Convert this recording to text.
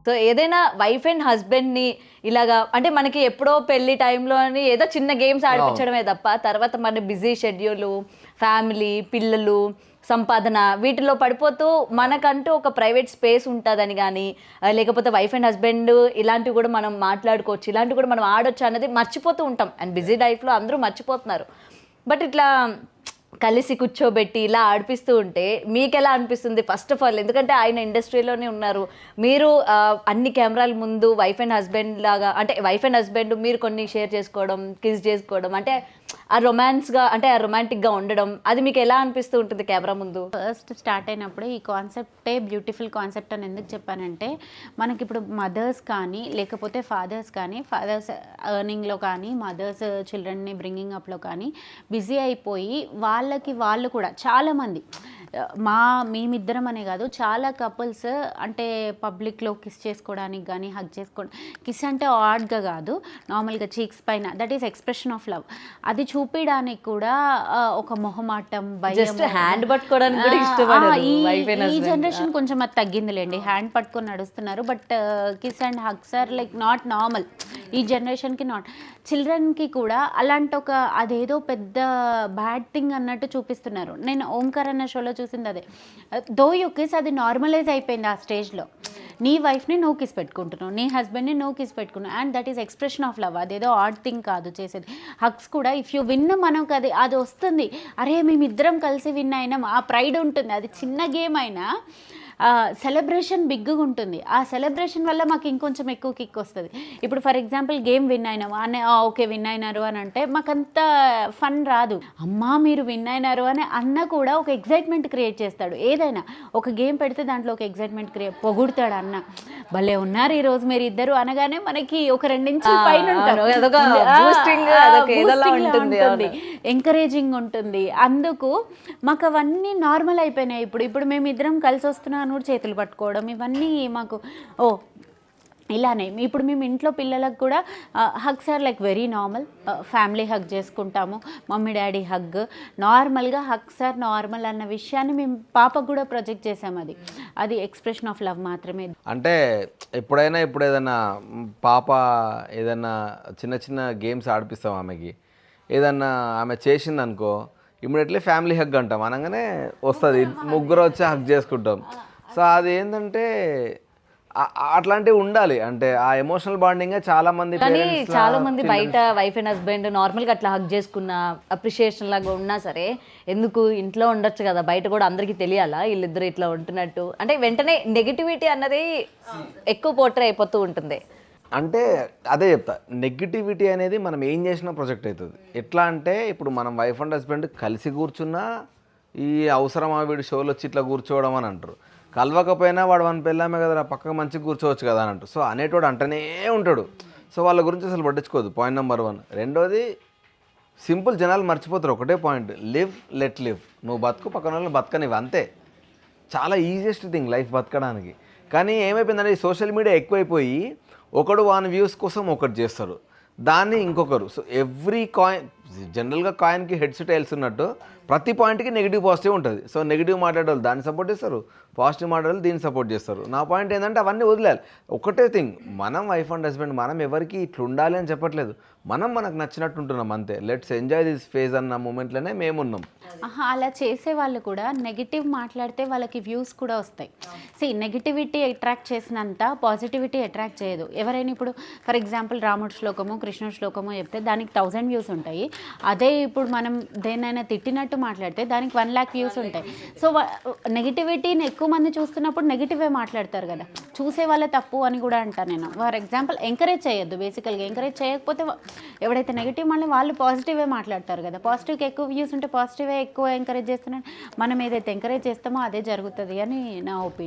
So ఏదైనా wife and హస్బెండ్ని ఇలాగా అంటే మనకి ఎప్పుడో పెళ్లి టైంలో అని ఏదో చిన్న గేమ్స్ ఆడిపించడమే తప్ప తర్వాత మన బిజీ షెడ్యూల్, ఫ్యామిలీ, పిల్లలు, సంపాదన వీటిలో పడిపోతూ మనకంటూ ఒక ప్రైవేట్ స్పేస్ ఉంటుందని కానీ లేకపోతే వైఫ్ అండ్ హస్బెండ్ ఇలాంటివి కూడా మనం మాట్లాడుకోవచ్చు, ఇలాంటివి కూడా మనం ఆడొచ్చు అన్నది మర్చిపోతూ ఉంటాం. అండ్ బిజీ లైఫ్లో అందరూ మర్చిపోతున్నారు. బట్ ఇట్లా కలిసి కూర్చోబెట్టి ఇలా ఆడిపిస్తూ ఉంటే మీకు ఎలా అనిపిస్తుంది? ఫస్ట్ ఆఫ్ ఆల్ ఎందుకంటే ఆయన ఇండస్ట్రీలోనే ఉన్నారు, మీరు అన్ని కెమెరాల ముందు వైఫ్ అండ్ హస్బెండ్ లాగా అంటే వైఫ్ అండ్ హస్బెండ్ మీరు కొన్ని షేర్ చేసుకోవడం, కిస్ చేసుకోవడం అంటే ఆ రొమాన్స్గా అంటే ఆ రొమాంటిక్గా ఉండడం అది మీకు ఎలా అనిపిస్తూ ఉంటుంది కెమెరా ముందు? ఫస్ట్ స్టార్ట్ అయినప్పుడు ఈ కాన్సెప్టే బ్యూటిఫుల్ కాన్సెప్ట్ అని ఎందుకు చెప్పానంటే మనకి ఇప్పుడు మదర్స్ కానీ లేకపోతే ఫాదర్స్ కానీ ఫాదర్స్ ఎర్నింగ్లో కానీ మదర్స్ చిల్డ్రన్ని బ్రింగింగ్ అప్లో కానీ బిజీ అయిపోయి వాళ్ళకి వాళ్ళు కూడా చాలామంది మేమిద్దరం అనే కాదు చాలా కపుల్స్ అంటే పబ్లిక్లో కిస్ చేసుకోవడానికి కానీ హగ్ చేసుకోవడం, కిస్ అంటే ఆడ్గా కాదు నార్మల్గా చీక్స్ పైన, that is expression of love. అది చూపించడానికి కూడా ఒక మొహమాటం, భయం, హ్యాండ్ పట్టుకోవడానికి కూడా ఇష్టపడరు. ఈ జనరేషన్ కొంచెం అది తగ్గిందిలేండి, హ్యాండ్ పట్టుకొని నడుస్తున్నారు. But kiss and hugs are like not normal ఈ జనరేషన్కి. నాట్ చిల్డ్రన్కి కూడా అలాంటి ఒక అదేదో పెద్ద బ్యాడ్ థింగ్ అన్నట్టు చూపిస్తున్నారు. నేను ఓంకార్ అన్న షోలో చూసింది అదే. దో యూ కిస్ అది నార్మలైజ్ అయిపోయింది ఆ స్టేజ్లో. నీ వైఫ్ని నువ్వు కిస్ పెట్టుకుంటున్నావు, నీ హస్బెండ్ని నువ్వు కిస్ పెట్టుకున్నావు, and that is expression of love. అదేదో ఆడ్ థింగ్ కాదు చేసేది. హగ్స్ కూడా ఇఫ్ యూ విన్ మనకు అది వస్తుంది, అరే మేమిద్దరం కలిసి విన్ అయినాం, ఆ ప్రైడ్ ఉంటుంది. అది చిన్న గేమ్ అయినా సెలబ్రేషన్ బిగ్గా ఉంటుంది. ఆ సెలబ్రేషన్ వల్ల మాకు ఇంకొంచెం ఎక్కువ కిక్ వస్తుంది. ఇప్పుడు ఫర్ ఎగ్జాంపుల్ గేమ్ విన్ అయినాము అని ఓకే విన్ అయినారు అని అంటే మాకంత ఫన్ రాదు. అమ్మా మీరు విన్ అయినారు అని అన్న కూడా ఒక ఎగ్జైట్మెంట్ క్రియేట్ చేస్తాడు. ఏదైనా ఒక గేమ్ పెడితే దాంట్లో ఒక ఎగ్జైట్మెంట్ పొగుడుతాడు అన్న. భలే ఉన్నారు ఈరోజు మీరు ఇద్దరు అనగానే మనకి ఒక 2 ఇంచుల పైన ఉంటుంది, ఎంకరేజింగ్ ఉంటుంది. అందుకు మాకు అవన్నీ నార్మల్ అయిపోయినాయి. ఇప్పుడు మేమిద్దరం కలిసి వస్తున్నాం కూడా చేతులు పట్టుకోవడం ఇవన్నీ మాకు ఇలానే. ఇప్పుడు మేము ఇంట్లో పిల్లలకు కూడా hugs are like very normal. Family hug చేసుకుంటాము, మమ్మీ డాడీ హగ్ నార్మల్గా. హగ్స్ ఆర్ నార్మల్ అన్న విషయాన్ని మేము పాపకు కూడా ప్రొజెక్ట్ చేసాము. అది ఎక్స్ప్రెషన్ ఆఫ్ లవ్ మాత్రమే. అంటే ఇప్పుడు ఏదైనా పాప ఏదైనా చిన్న చిన్న గేమ్స్ ఆడిపిస్తాం ఆమెకి, ఏదన్నా ఆమె చేసిందనుకో ఇమ్మీడియట్లీ ఫ్యామిలీ హగ్ అంటాం, అనగానే వస్తుంది, ముగ్గురు వచ్చి హగ్ చేసుకుంటాం. సో అది ఏంటంటే అట్లాంటివి ఉండాలి. అంటే ఆ ఎమోషనల్ బాండింగ్ చాలా మంది బయట వైఫ్ అండ్ హస్బెండ్ నార్మల్గా అట్లా హగ్ చేసుకున్న అప్రిషియేషన్ లాగా ఉన్నా సరే ఎందుకు ఇంట్లో ఉండొచ్చు కదా, బయట కూడా అందరికీ తెలియాలా వీళ్ళిద్దరు ఇట్లా ఉంటున్నట్టు అంటే వెంటనే నెగిటివిటీ అన్నది ఎక్కువ పోర్ట్రే అయిపోతూ ఉంటుంది. అంటే అదే చెప్తా, నెగిటివిటీ అనేది మనం ఏం చేసినా ప్రొజెక్ట్ అవుతుంది. ఎట్లా అంటే ఇప్పుడు మనం వైఫ్ అండ్ హస్బెండ్ కలిసి కూర్చున్నా ఈ అవసరమా వీడు షోలు వచ్చి ఇట్లా కూర్చోవడం అని అంటారు. కలవకపోయినా వాడు మన పెళ్ళామే కదా పక్కకు మంచిగా కూర్చోవచ్చు కదా అని అంటారు. సో అనేటోడు అంటనే ఉంటాడు. సో వాళ్ళ గురించి అసలు పట్టించుకోదు. Point number 1. రెండోది సింపుల్, జనాలు మర్చిపోతారు ఒకటే పాయింట్, లివ్ లెట్ లివ్. నువ్వు బతుకు, పక్కన వాళ్ళు బతకనివ్వు, అంతే. చాలా ఈజియెస్ట్ థింగ్ లైఫ్ బతకడానికి. కానీ ఏమైపోయిందంటే ఈ సోషల్ మీడియా ఎక్కువైపోయి ఒకడు వాని వ్యూస్ కోసం ఒకటి చేస్తారు, దాన్ని ఇంకొకరు. సో ఎవ్రీ కాయిన్ జనరల్గా కాయిన్కి హెడ్స్ టైల్స్ ఉన్నట్టు ప్రతి పాయింట్కి నెగిటివ్ పాజిటివ్ ఉంటుంది. సో నెగిటివ్ మాట్లాడేవాళ్ళు దాన్ని సపోర్ట్ చేస్తారు, పాజిటివ్ మాట్లాడే దీన్ని సపోర్ట్ చేస్తారు. నా పాయింట్ ఏంటంటే అవన్నీ వదిలేయాలి. ఒకటే థింగ్, మనం వైఫ్ అండ్ హస్బెండ్ మనం ఎవరికి ఇట్లా ఉండాలి అని చెప్పట్లేదు, మనకు నచ్చినట్టు ఉంటున్నాం అంతే. లెట్స్ ఎంజాయ్ దిస్ ఫేజ్ అన్న మూమెంట్లోనే మేమున్నాం. అలా చేసే వాళ్ళు కూడా నెగిటివ్ మాట్లాడితే వాళ్ళకి వ్యూస్ కూడా వస్తాయి. నెగిటివిటీ అట్రాక్ట్ చేసినంత పాజిటివిటీ అట్రాక్ట్ చేయదు. ఎవరైనా ఇప్పుడు ఫర్ ఎగ్జాంపుల్ రాముడు శ్లోకము కృష్ణుడు శ్లోకము చెప్తే దానికి 1000 వ్యూస్ ఉంటాయి. అదే ఇప్పుడు మనం దేన్నైనా తిట్టినట్టు మాట్లాడితే దానికి 1 lakh వ్యూస్ ఉంటాయి. సో నెగిటివిటీని ఎక్కువ మంది చూస్తున్నప్పుడు నెగిటివే మాట్లాడతారు కదా, చూసే వాళ్ళే తప్పు అని కూడా అంటాను నేను. ఫర్ ఎగ్జాంపుల్ ఎంకరేజ్ చేయొద్దు. బేసికల్గా ఎంకరేజ్ చేయకపోతే ఎవడైతే నెగిటివ్ మళ్ళీ వాళ్ళు పాజిటివే మాట్లాడతారు కదా. పాజిటివ్కి ఎక్కువ వ్యూస్ ఉంటే పాజిటివే ఎక్కువ ఎంకరేజ్ చేస్తున్నారు. మనం ఏదైతే ఎంకరేజ్ చేస్తామో అదే జరుగుతుంది అని నా ఒపీనియన్.